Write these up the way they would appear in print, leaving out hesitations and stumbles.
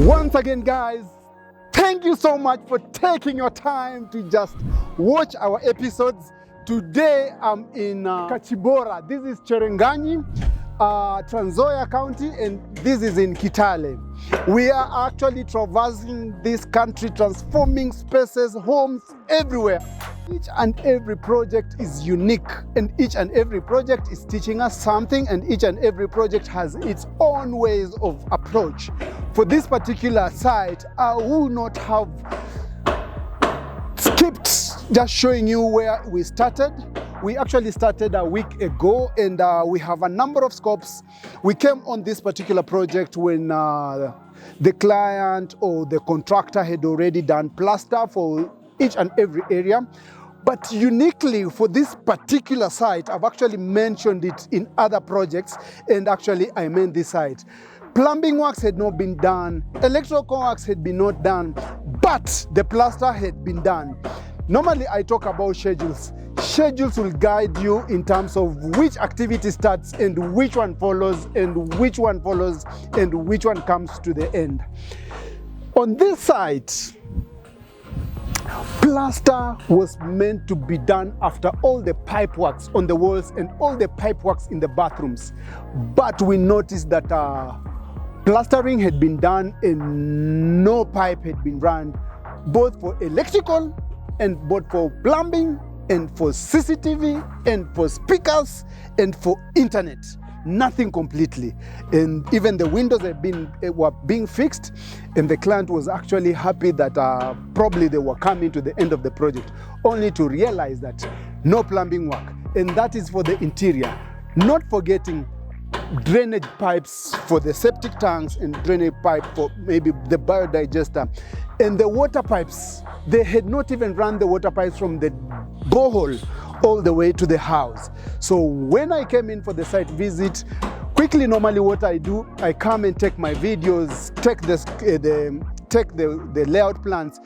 Once again, guys, thank you so much for taking your time to just watch our episodes. Today I'm in Kachibora. This is Cherengani, Trans Nzoia County, and this is in Kitale. We are actually traversing this country, transforming spaces, homes everywhere. Each and every project is unique, and each and every project is teaching us something, and each and every project has its own ways of approach. For this particular site, I will not have skipped just showing you where we started. We actually started a week ago, and we have a number of scopes. We came on this particular project when the client or the contractor had already done plaster for each and every area. But uniquely for this particular site, I've actually mentioned it in other projects, and actually I meant this site. Plumbing works had not been done, electrical works had been not done, but the plaster had been done. Normally I talk about schedules. Schedules will guide you in terms of which activity starts and which one follows and which one follows and which one comes to the end. On this site, plaster was meant to be done after all the pipe works on the walls and all the pipe works in the bathrooms. But we noticed that plastering had been done and no pipe had been run, both for electrical and both for plumbing and for CCTV and for speakers and for internet. Nothing completely. And even the windows were being fixed, and the client was actually happy that probably they were coming to the end of the project, only to realize that no plumbing work. And that is for the interior. Not forgetting drainage pipes for the septic tanks and drainage pipe for maybe the biodigester. And the water pipes, they had not even run the water pipes from the borehole all the way to the house. So when I came in for the site visit, quickly, normally what I do, I come and take my videos, take the layout plans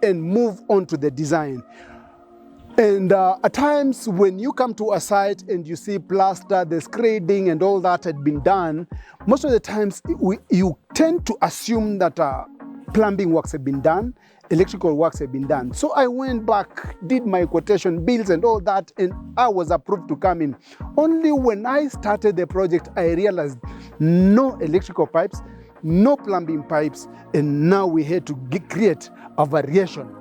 and move on to the design. And at times when you come to a site and you see plaster, the screeding and all that had been done, most of the times you tend to assume that plumbing works have been done, electrical works have been done. So I went back, did my quotation bills and all that, and I was approved to come in. Only when I started the project, I realized no electrical pipes, no plumbing pipes, and now we had to create a variation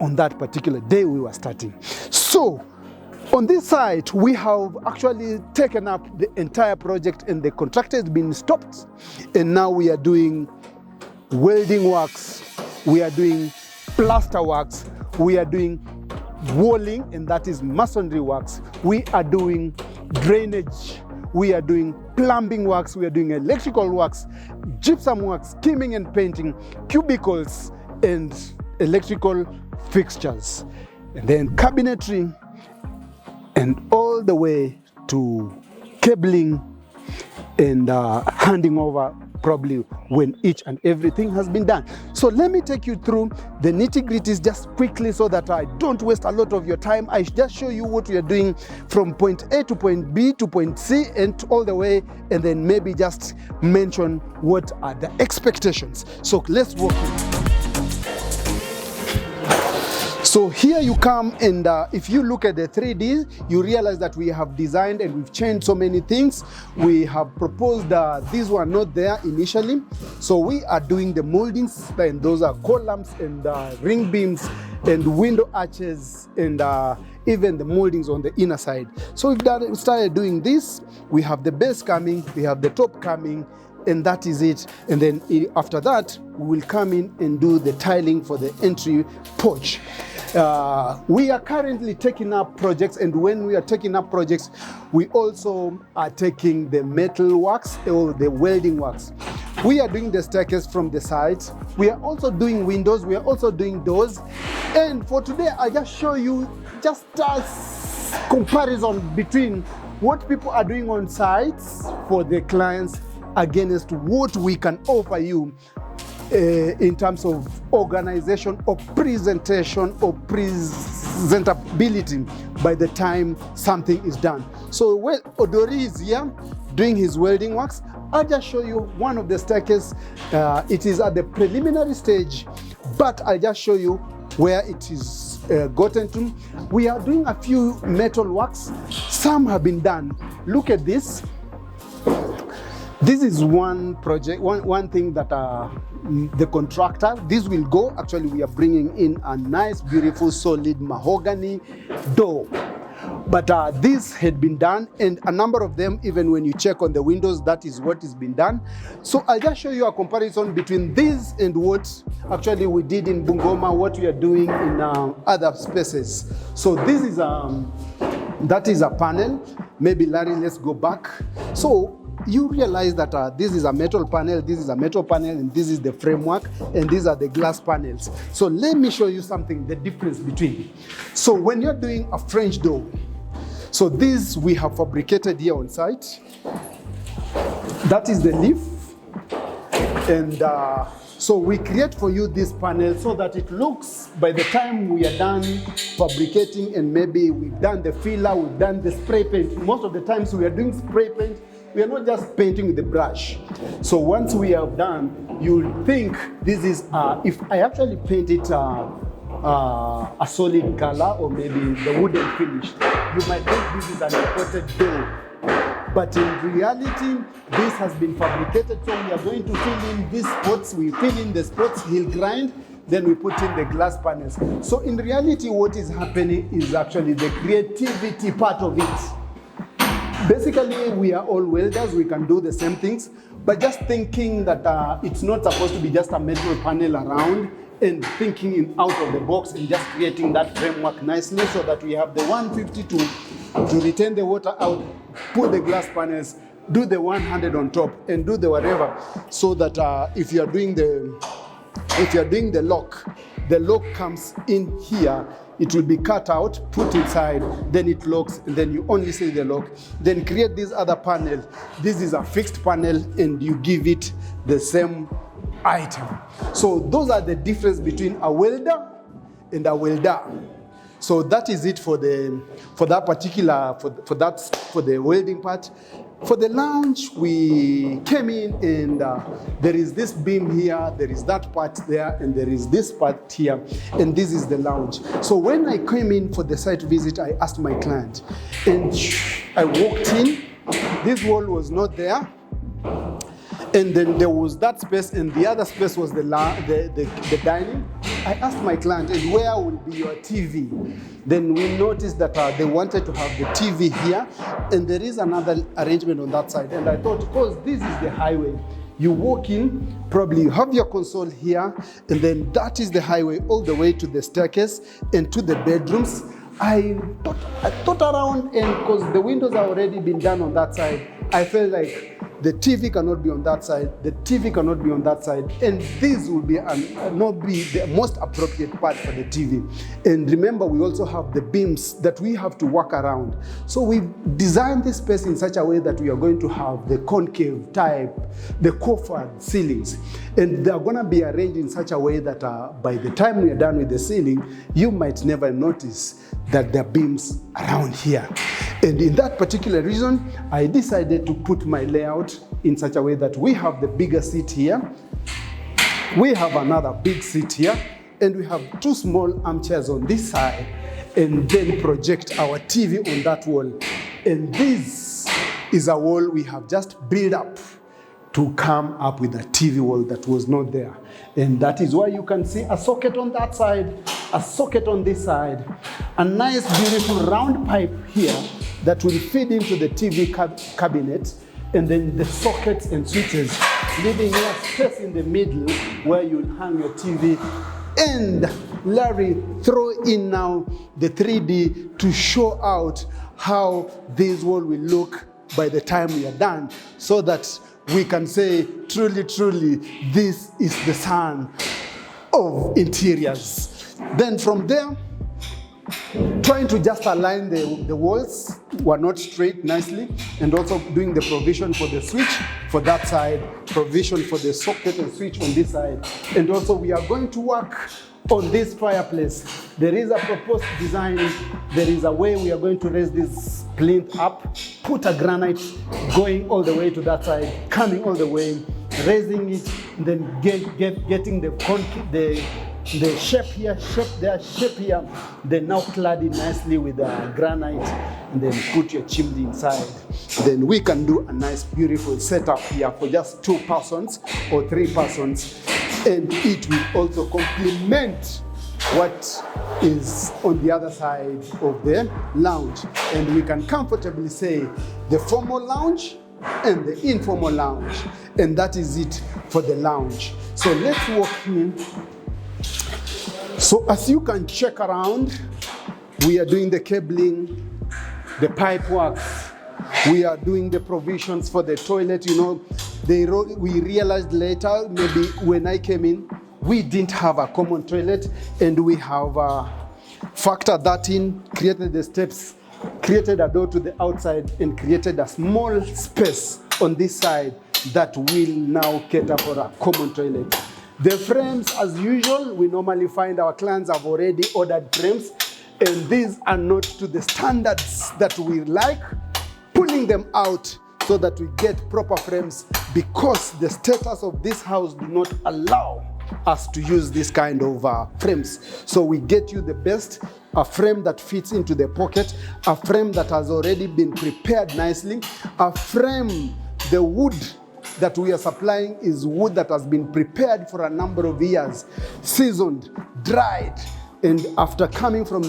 on that particular day we were starting. So on this site, we have actually taken up the entire project, and the contractor has been stopped, and now we are doing welding works, we are doing plaster works, we are doing walling, and that is masonry works, we are doing drainage, we are doing plumbing works, we are doing electrical works, gypsum works, skimming and painting, cubicles and electrical fixtures, and then cabinetry, and all the way to cabling and handing over probably when each and everything has been done. So let me take you through the nitty-gritties just quickly so that I don't waste a lot of your time. I just show you what we are doing from point A to point B to point C and all the way, and then maybe just mention what are the expectations. So let's walk in. So here you come, and if you look at the 3D, you realize that we have designed and we've changed so many things. We have proposed these were not there initially. So we are doing the moldings, and those are columns and ring beams and window arches and even the moldings on the inner side. So we started doing this. We have the base coming, we have the top coming, and that is it. And then after that, we will come in and do the tiling for the entry porch. We are currently taking up projects, and when we are taking up projects, we also are taking the metal works or the welding works. We are doing the staircase from the sides. We are also doing windows. We are also doing doors. And for today, I just show you just a comparison between what people are doing on sites for the clients against what we can offer you in terms of organization or presentation or presentability by the time something is done. So Odori is here doing his welding works. I'll just show you one of the staircase. It is at the preliminary stage, but I'll just show you where it is gotten to. We are doing a few metal works. Some have been done. Look at this. This is one project, one thing that the contractor, this will go. Actually, we are bringing in a nice, beautiful, solid mahogany door. But this had been done, and a number of them, even when you check on the windows, that is what has been done. So I'll just show you a comparison between this and what actually we did in Bungoma, what we are doing in other spaces. So this is that is a panel. Maybe Larry, let's go back. So you realize that this is a metal panel, this is a metal panel, and this is the framework, and these are the glass panels. So let me show you something, the difference between. So when you're doing a French door, so this we have fabricated here on site. That is the leaf. And so we create for you this panel so that it looks, by the time we are done fabricating, and maybe we've done the filler, we've done the spray paint. Most of the times we are doing spray paint, we are not just painting with the brush. So once we have done, you'll think this is, if I actually paint it a solid color, or maybe the wooden finish, you might think this is an imported door. But in reality, this has been fabricated, so we are going to fill in these spots. We fill in the spots, he'll grind, then we put in the glass panels. So in reality, what is happening is actually the creativity part of it. Basically, we are all welders, we can do the same things, but just thinking that it's not supposed to be just a metal panel around, and thinking out of the box and just creating that framework nicely so that we have the 150 to retain the water out, put the glass panels, do the 100 on top, and do the whatever, so that if you're doing the lock comes in here, it will be cut out, put inside, then it locks, and then you only see the lock. Then create this other panel. This is a fixed panel, and you give it the same item. So those are the difference between a welder and a welder. So that is it for that particular, for the welding part. For the lounge, we came in, and there is this beam here, there is that part there, and there is this part here, and this is the lounge. So when I came in for the site visit, I asked my client, and I walked in, this wall was not there, and then there was that space, and the other space was the dining. I asked my client, and where will be your TV? Then we noticed that they wanted to have the TV here, and there is another arrangement on that side. And I thought, because this is the highway, you walk in, probably you have your console here, and then that is the highway all the way to the staircase and to the bedrooms. I thought around, and because the windows are already been done on that side, I felt like the TV cannot be on that side, the TV cannot be on that side, and this will be not be the most appropriate part for the TV. And remember, we also have the beams that we have to work around. So we designed this space in such a way that we are going to have the concave type, the coffered ceilings, and they are going to be arranged in such a way that by the time we are done with the ceiling, you might never notice that there are beams around here. And in that particular reason, I decided to put my layout in such a way that we have the bigger seat here, we have another big seat here, and we have two small armchairs on this side, and then project our TV on that wall. And this is a wall we have just built up to come up with a TV wall that was not there. And that is why you can see a socket on that side, a socket on this side, a nice beautiful round pipe here that will feed into the TV cabinet, and then the sockets and switches, leaving a space in the middle where you'll hang your TV. And Larry, throw in now the 3D to show out how this wall will look by the time we are done, so that we can say, truly, truly, this is the son of interiors. Then from there, trying to just align the walls were not straight nicely, and also doing the provision for the switch for that side, provision for the socket and switch on this side. And also we are going to work on this fireplace. There is a proposed design. There is a way we are going to raise this plinth up, put a granite going all the way to that side, coming all the way, raising it, then getting the shape here, shape there, shape here, then now clad it nicely with granite, and then put your chimney inside. Then we can do a nice, beautiful setup here for just 2 persons or 3 persons, and it will also complement what is on the other side of the lounge. And we can comfortably say the formal lounge and the informal lounge, and that is it for the lounge. So let's walk in. So as you can check around, we are doing the cabling, the pipe works, we are doing the provisions for the toilet. You know, we realized later, maybe when I came in, we didn't have a common toilet, and we have factored that in, created the steps, created a door to the outside, and created a small space on this side that will now cater for a common toilet. The frames, as usual, we normally find our clients have already ordered frames, and these are not to the standards that we like, pulling them out so that we get proper frames, because the status of this house do not allow us to use this kind of frames. So we get you the best, a frame that fits into the pocket, a frame that has already been prepared nicely, a frame, the wood that we are supplying is wood that has been prepared for a number of years, seasoned, dried, and after coming from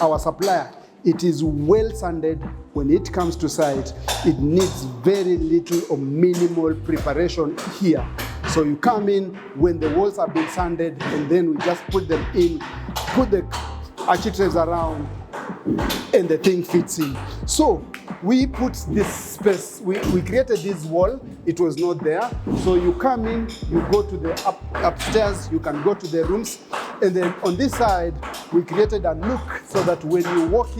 our supplier, it is well sanded. When it comes to site, it needs very little or minimal preparation here. So you come in when the walls have been sanded, and then we just put them in, put the architraves around, and the thing fits in. So we put this space, we created this wall, it was not there. So you come in, you go to the upstairs, you can go to the rooms, and then on this side, we created a nook so that when you walk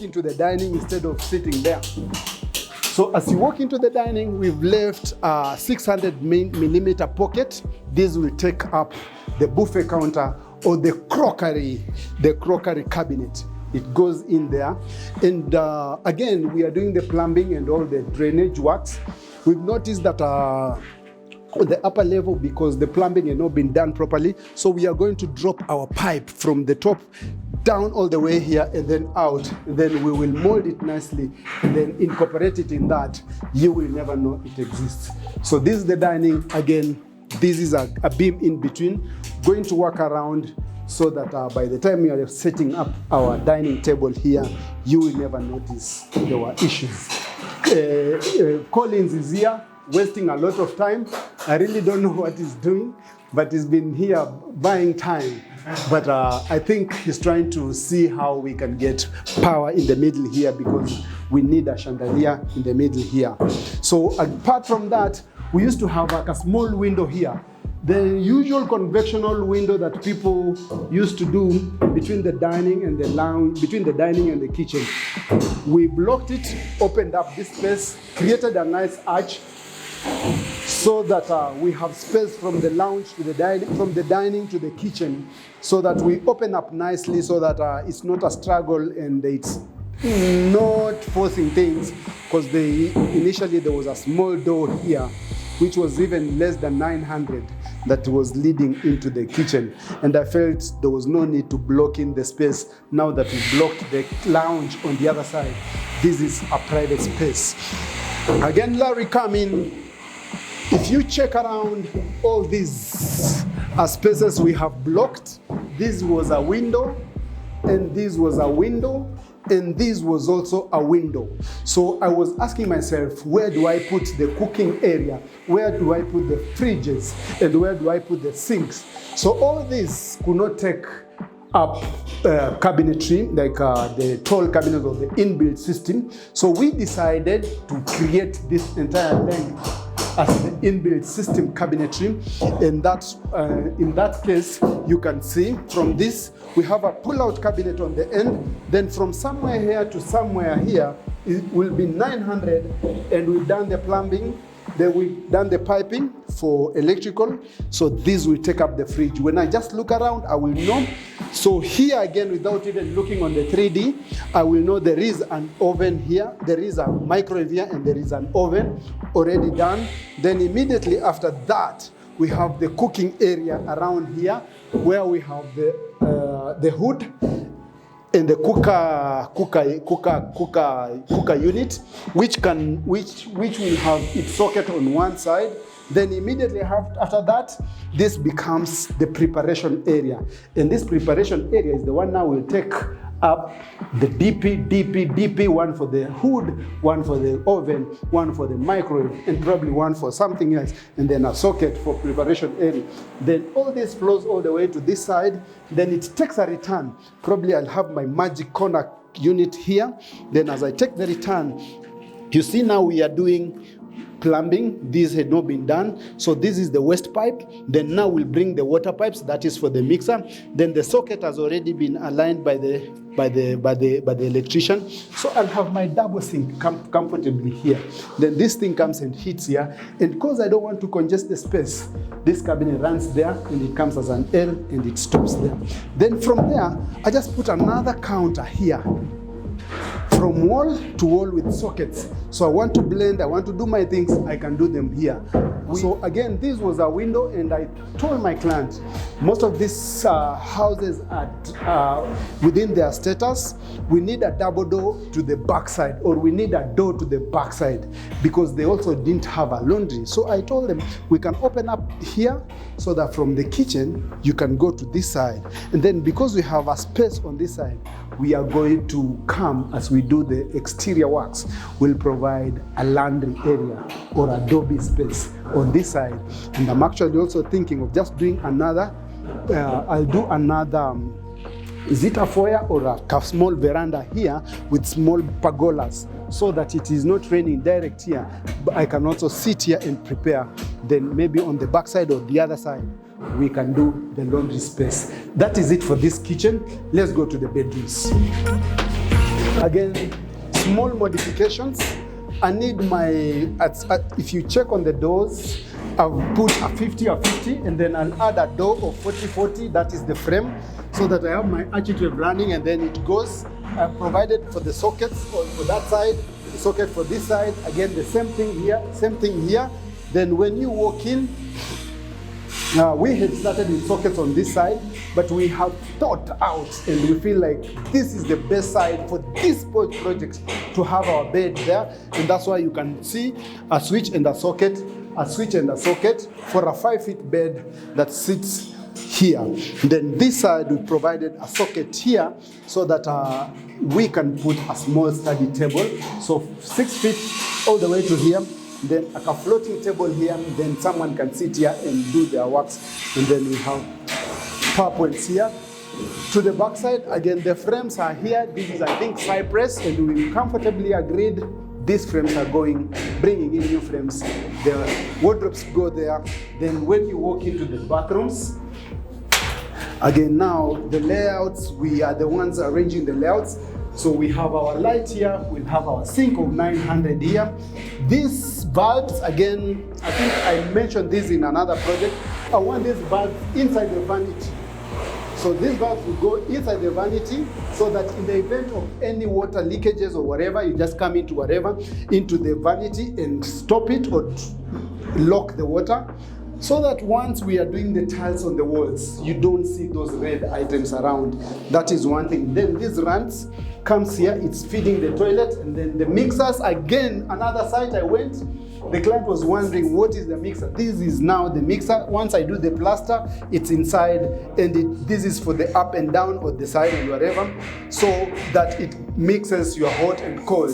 into the dining instead of sitting there. So as you walk into the dining, we've left a 600 millimeter pocket. This will take up the buffet counter or the crockery cabinet. It goes in there. And again, we are doing the plumbing and all the drainage works. We've noticed that on the upper level, because the plumbing has not been done properly, so we are going to drop our pipe from the top down all the way here and then out. And then we will mold it nicely and then incorporate it in that. You will never know it exists. So this is the dining. Again, this is a beam in between, going to work around so that by the time we are setting up our dining table here, you will never notice there were issues. Collins is here, wasting a lot of time. I really don't know what he's doing, but he's been here buying time. But I think he's trying to see how we can get power in the middle here, because we need a chandelier in the middle here. So apart from that, we used to have like a small window here. The usual conventional window that people used to do between the dining and the lounge, between the dining and the kitchen. We blocked it, opened up this space, created a nice arch so that we have space from the lounge to the dining, from the dining to the kitchen, so that we open up nicely so that it's not a struggle and it's not forcing things, because initially there was a small door here which was even less than 900 that was leading into the kitchen, and I felt there was no need to block in the space. Now that we blocked the lounge on the other side, this is a private space. Again, Larry, come in. If you check around all these spaces we have blocked, this was a window, and this was a window, and this was also a window. So I was asking myself, where do I put the cooking area? Where do I put the fridges? And where do I put the sinks? So all this could not take up cabinetry, like the tall cabinet or the inbuilt system. So we decided to create this entire length as the inbuilt system cabinetry. And that's, in that case, you can see from this, we have a pull-out cabinet on the end. Then from somewhere here to somewhere here, it will be 900, and we've done the plumbing. Then we done the piping for electrical. So this will take up the fridge. When I just look around, I will know. So here again, without even looking on the 3D, I will know there is an oven here, there is a microwave here, and there is an oven already done. Then immediately after that, we have the cooking area around here, where we have the hood and the cooker unit, which will have its socket on one side. Then immediately after that, this becomes the preparation area. And this preparation area is the one now we'll take up the DP, one for the hood, one for the oven, one for the microwave, and probably one for something else, and then a socket for preparation area. Then all this flows all the way to this side. Then it takes a return. Probably I'll have my magic corner unit here. Then as I take the return, you see now we are doing plumbing. This had not been done, so this is the waste pipe. Then now we'll bring the water pipes, that is for the mixer. Then the socket has already been aligned by the electrician, so I'll have my double sink comfortably here. Then this thing comes and hits here, and because I don't want to congest the space, this cabinet runs there and it comes as an L and it stops there. Then from there, I just put another counter here, from wall to wall with sockets. So I want to blend, I want to do my things, I can do them here. So again, this was a window, and I told my client, most of these houses are within their status, we need a double door to the backside, or we need a door to the backside, because they also didn't have a laundry. So I told them, we can open up here so that from the kitchen, you can go to this side. And then because we have a space on this side, we are going to come, as we do the exterior works, we'll provide a laundry area or a adobe space on this side. And I'm actually also thinking of just doing another, I'll do another, is it a foyer or a small veranda here with small pergolas, so that it is not raining direct here, but I can also sit here and prepare. Then maybe on the back side or the other side, we can do the laundry space. That is it for this kitchen. Let's go to the bedrooms. Again, small modifications. I need my, if you check on the doors, I've put a 50, and then I'll add a door of 40, that is the frame, so that I have my architrave running, and then it goes. I've provided for the sockets for that side, the socket for this side. Again, the same thing here, same thing here. Then when you walk in, we had started with sockets on this side, but we have thought out, and we feel like this is the best side for this project to have our bed there. And that's why you can see a switch and a socket, for a 5-foot bed that sits here. Then this side we provided a socket here, so that we can put a small study table, so 6 feet all the way to here. Then a floating table here, then someone can sit here and do their works. And then we have PowerPoints here. To the back side, again, the frames are here. This is, I think, cypress, and we comfortably agreed these frames are bringing in new frames. The wardrobes go there. Then when you walk into the bathrooms, again, now the layouts, we are the ones arranging the layouts. So we have our light here, we'll have our sink of 900 here. These bulbs, again, I think I mentioned this in another project. I want these bulbs inside the vanity. So these bulbs will go inside the vanity, so that in the event of any water leakages or whatever, you just come into the vanity and stop it or lock the water. So that once we are doing the tiles on the walls, you don't see those red items around. That is one thing. Then these runs comes here, it's feeding the toilet, and then the mixers, again, another site I went, the client was wondering, what is the mixer? This is now the mixer. Once I do the plaster, it's inside, and this is for the up and down or the side and whatever, so that it mixes your hot and cold.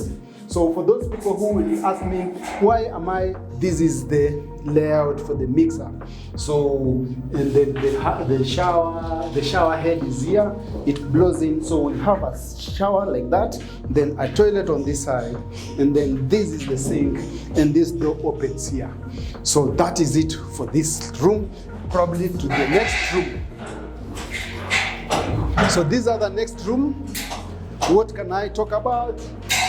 So for those people who will ask me, why am I, this is the layout for the mixer. So, and then the shower head is here, it blows in, so we'll have a shower like that, then a toilet on this side, and then this is the sink, and this door opens here. So that is it for this room, probably to the next room. So these are the next room. What can I talk about?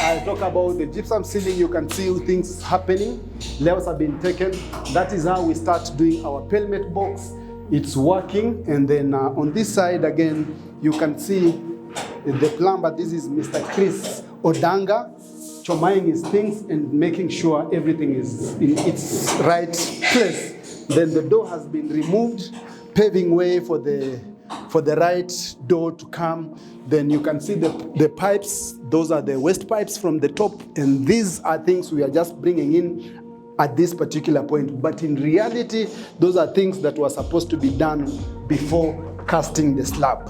I talk about the gypsum ceiling. You can see things happening. Layers have been taken. That is how we start doing our pelmet box. It's working. And then on this side again, you can see the plumber. This is Mr. Chris Odanga, chomaing his things and making sure everything is in its right place. Then the door has been removed, paving way for the right door to come. Then you can see the pipes. Those are the waste pipes from the top, and these are things we are just bringing in at this particular point. But in reality, those are things that were supposed to be done before casting the slab.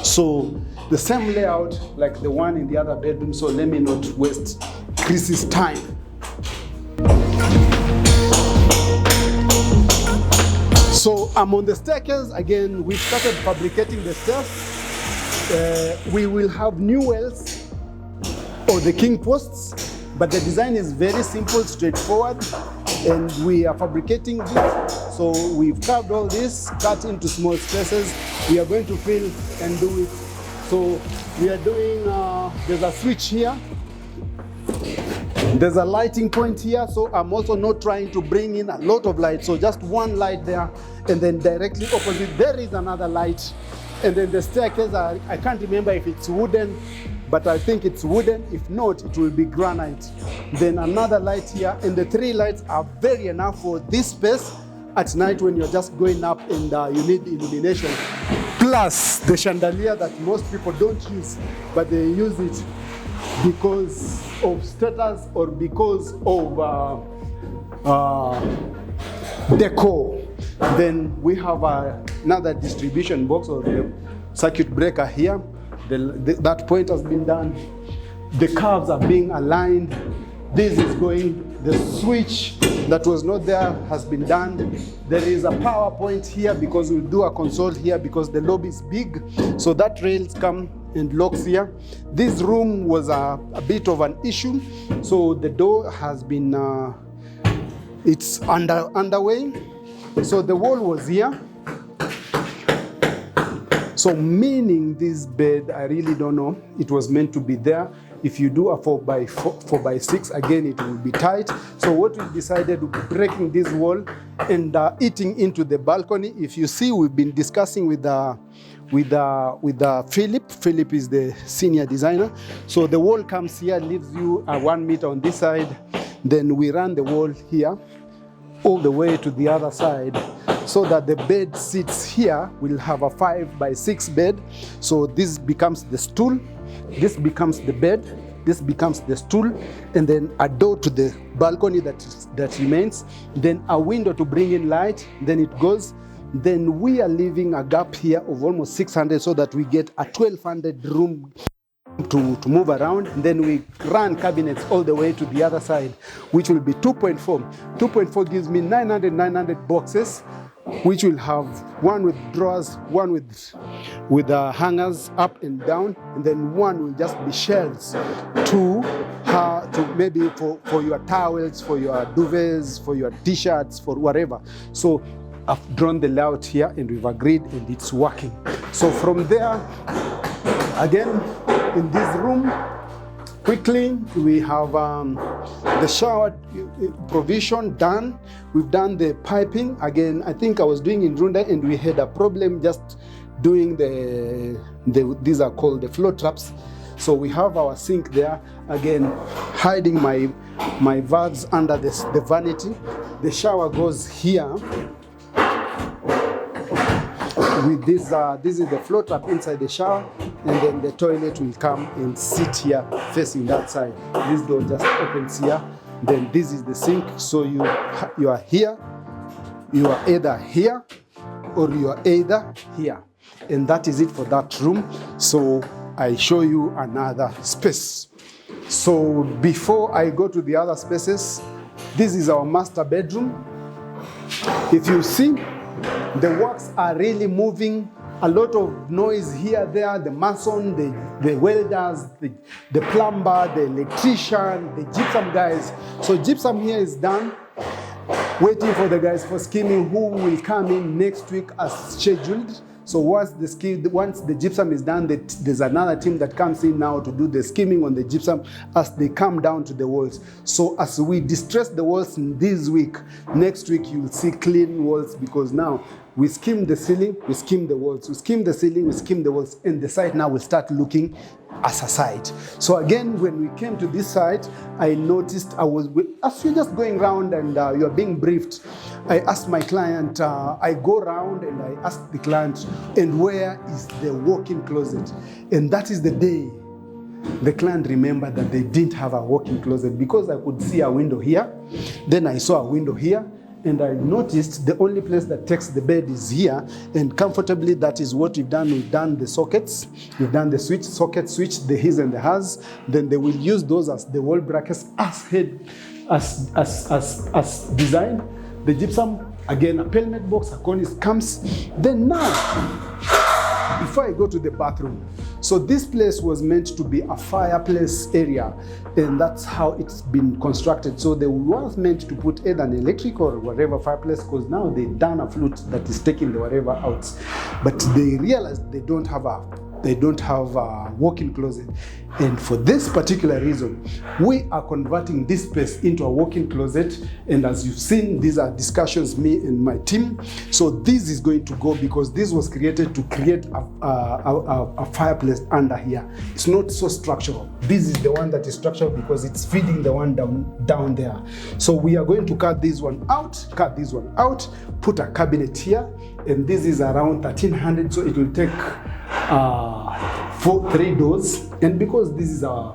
So the same layout like the one in the other bedroom, so let me not waste Chris's time. So I'm on the staircase again. We've started fabricating the stairs. We will have new wells or the king posts, but the design is very simple, straightforward, and we are fabricating this. So we've carved all this, cut into small spaces. We are going to fill and do it. So we are doing, there's a switch here. There's a lighting point here, so I'm also not trying to bring in a lot of light. So just one light there, and then directly opposite there is another light. And then the staircase, I can't remember if it's wooden, but I think it's wooden. If not, it will be granite. Then another light here, and the 3 lights are very enough for this space at night when you're just going up and you need illumination. Plus the chandelier that most people don't use, but they use it because of status or because of decor. Then we have another distribution box or the circuit breaker here. That point has been done. The curves are being aligned. This is going, the switch that was not there has been done. There is a power point here because we'll do a console here because the lobby is big. So that rails come and locks here. This room was a bit of an issue. So the door has been, it's underway. So the wall was here. So meaning this bed, I really don't know. It was meant to be there. If you do a 4x6, again, it will be tight. So what we decided, breaking this wall and eating into the balcony. If you see, we've been discussing with Philip. Philip is the senior designer. So the wall comes here, leaves you 1 meter on this side. Then we run the wall here all the way to the other side, so that the bed sits here. We'll have a 5x6 bed. So this becomes the stool, this becomes the bed, this becomes the stool, and then a door to the balcony that remains, then a window to bring in light, then it goes. Then we are leaving a gap here of almost 600 so that we get a 1200 room to move around. And then we run cabinets all the way to the other side, which will be 2.4. 2.4 gives me 900 boxes, which will have one with drawers, one with hangers up and down, and then one will just be shelves to maybe for your towels, for your duvets, for your t-shirts, for whatever. So I've drawn the layout here and we've agreed and it's working. So from there, again, in this room, quickly, we have the shower provision done. We've done the piping. Again, I think I was doing in Runda and we had a problem just doing these are called the floor traps. So we have our sink there. Again, hiding my valves under the vanity. The shower goes here. With this is the floor trap inside the shower, and then the toilet will come and sit here facing that side. This door just opens here. Then this is the sink. So you are here, you are either here or you are either here, and that is it for that room. So I show you another space. So before I go to the other spaces, this is our master bedroom. If you see, the works are really moving. A lot of noise here, there, the mason, the welders, the plumber, the electrician, the gypsum guys. So gypsum here is done. Waiting for the guys for skimming who will come in next week as scheduled. So once the gypsum is done, there's another team that comes in now to do the skimming on the gypsum as they come down to the walls. So as we distress the walls in this week, next week you'll see clean walls, because now we skim the ceiling, we skim the walls, we skim the ceiling, we skim the walls, and the site now will start looking as a site. So again, when we came to this site, I noticed as you're just going around and you're being briefed, I asked my client, I go around and I ask the client, and where is the walk-in closet? And that is the day the client remembered that they didn't have a walk-in closet, because I could see a window here, then I saw a window here, and I noticed the only place that takes the bed is here, and comfortably that is what we've done. We've done the sockets, we've done the socket switch, the his and the hers. Then they will use those as the wall brackets as designed. The gypsum, again, a pelmet box, a cornice comes. Then now, before I go to the bathroom, so this place was meant to be a fireplace area, and that's how it's been constructed. So they were meant to put either an electric or whatever fireplace, because now they've done a flute that is taking the whatever out. But they realized they don't have a walk-in closet. And for this particular reason, we are converting this space into a walk-in closet. And as you've seen, these are discussions, me and my team. So this is going to go, because this was created to create a fireplace under here. It's not so structural. This is the one that is structural because it's feeding the one down there. So we are going to cut this one out, put a cabinet here, and this is around 1300, so it will take 3 doors. And because this is a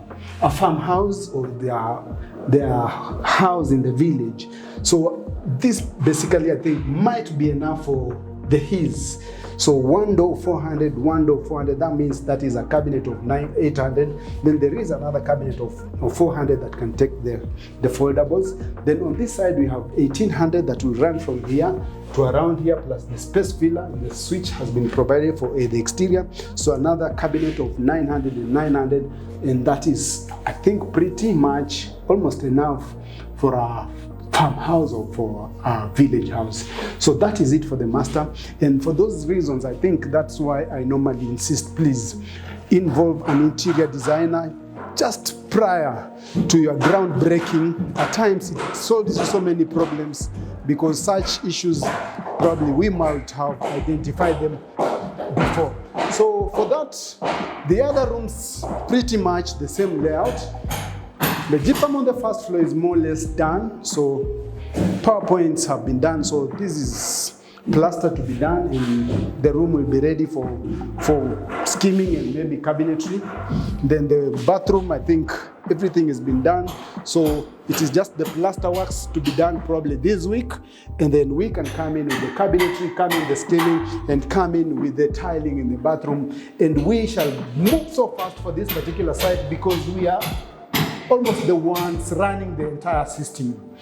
farmhouse, or their house in the village, so this basically I think might be enough for the his. So 1 door 400, 1 door 400, that means that is a cabinet of 800. Then there is another cabinet of 400 that can take the foldables. Then on this side we have 1800 that will run from here to around here, plus the space filler. The switch has been provided for the exterior. So another cabinet of 900 and 900, and that is, I think, pretty much almost enough for a farmhouse or for a village house. So that is it for the master. And for those reasons, I think that's why I normally insist, please involve an interior designer just prior to your groundbreaking. At times it solves so many problems, because such issues probably we might have identified them before. So for that, the other rooms pretty much the same layout. The gypsum on the first floor is more or less done, so PowerPoints have been done, so this is plaster to be done, and the room will be ready for skimming and maybe cabinetry. Then the bathroom, I think everything has been done, so it is just the plaster works to be done probably this week, and then we can come in with the cabinetry, come in the skimming, and come in with the tiling in the bathroom. And we shall move so fast for this particular site because we are almost the ones running the entire system.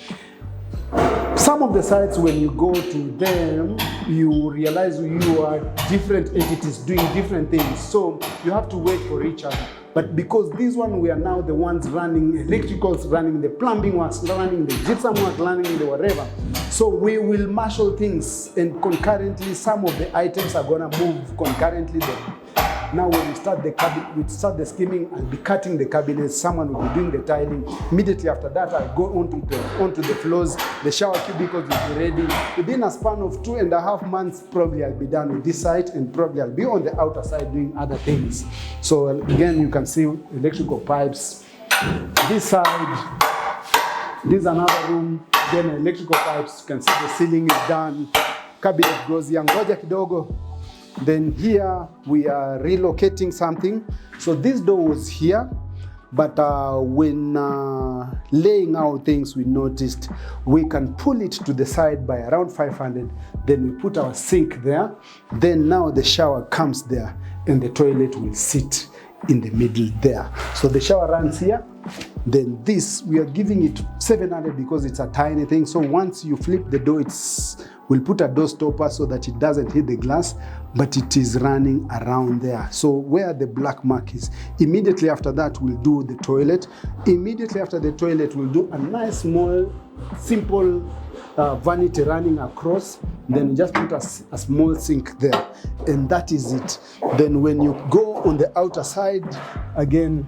Some of the sites, when you go to them, you realize you are different entities doing different things. So you have to wait for each other. But because this one, we are now the ones running electricals, running the plumbing works, running the gypsum work, running the whatever. So we will marshal things, and concurrently, some of the items are gonna move concurrently there. Now when we start the skimming, I'll be cutting the cabinets, someone will be doing the tiling. Immediately after that, I'll go onto the floors, the shower cubicles will be ready. Within a span of 2.5 months, probably I'll be done with this site, and probably I'll be on the outer side doing other things. So again, you can see electrical pipes. This side, this is another room, then electrical pipes. You can see the ceiling is done. Cabinet goes here, ngoja kidogo. Then here we are relocating something. So this door was here, but when laying out things, we noticed we can pull it to the side by around 500. Then we put our sink there. Then now the shower comes there, and the toilet will sit in the middle there. So the shower runs here. Then this, we are giving it 700 because it's a tiny thing. So once you flip the door, we'll put a door stopper so that it doesn't hit the glass, but it is running around there. So where the black mark is, immediately after that, we'll do the toilet. Immediately after the toilet, we'll do a nice, small, simple vanity running across. Then you just put a small sink there, and that is it. Then when you go on the outer side, again,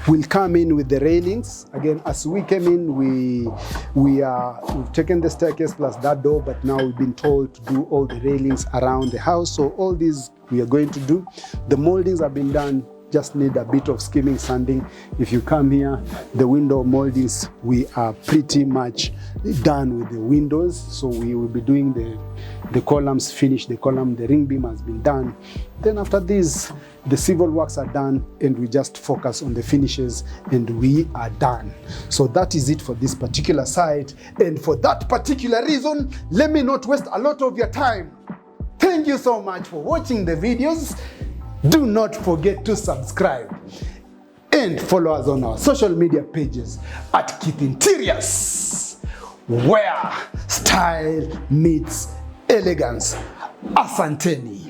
we'll come in with the railings. Again, as we came in, we've taken the staircase plus that door, but now we've been told to do all the railings around the house. So all these we are going to do. The moldings have been done, just need a bit of skimming, sanding. If you come here, the window moldings, we are pretty much done with the windows. So we will be doing the columns, finish the column, the ring beam has been done. Then after this, the civil works are done, and we just focus on the finishes, and we are done. So that is it for this particular site. And for that particular reason, let me not waste a lot of your time. Thank you so much for watching the videos. Do not forget to subscribe and follow us on our social media pages at kthinteriorz, where style meets elegance. Asanteni.